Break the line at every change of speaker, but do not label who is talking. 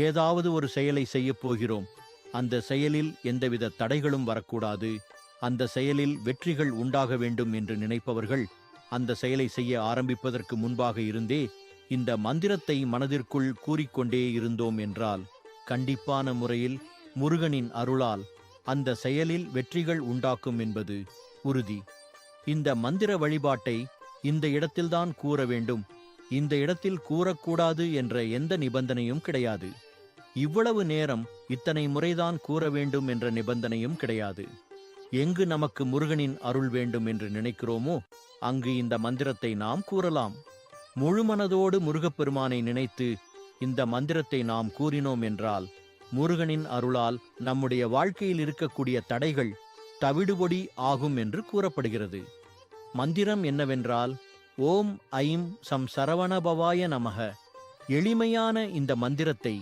ஏதாவது ஒரு செயலை செய்யப் போகிறோம். அந்த செயலில் எந்தவித தடைகளும் வரக்கூடாது. அந்த செயலில் வெற்றிகள் உண்டாக வேண்டும் என்று நினைப்பவர்கள் அந்த செயலை செய்ய ஆரம்பிப்பதற்கு முன்பாக இருந்தே இந்த மந்திரத்தை மனதிற்குள் கூறிக்கொண்டே இருந்தோம் என்றால் கண்டிப்பான முறையில் முருகனின் அருளால் அந்த செயலில் வெற்றிகள் உண்டாக்கும் என்பது உறுதி. இந்த மந்திர வழிபாட்டை இந்த இடத்தில்தான் கூற வேண்டும், இந்த இடத்தில் கூறக்கூடாது என்ற எந்த நிபந்தனையும் கிடையாது. இவ்வளவு நேரம் இத்தனை முறைதான் கூற வேண்டும் என்ற நிபந்தனையும் கிடையாது. எங்கு நமக்கு முருகனின் அருள் வேண்டும் என்று நினைக்கிறோமோ அங்கு இந்த மந்திரத்தை நாம் கூறலாம். முழுமனதோடு முருகப்பெருமானை நினைத்து இந்த மந்திரத்தை நாம் கூறினோம் என்றால் முருகனின் அருளால் நம்முடைய வாழ்க்கையில் இருக்கக்கூடிய தடைகள் தவிடுபொடி ஆகும் என்று கூறப்படுகிறது. மந்திரம் என்னவென்றால் ஓம் ஐம் சம் சரவணபவாய நமக. எளிமையான இந்த மந்திரத்தை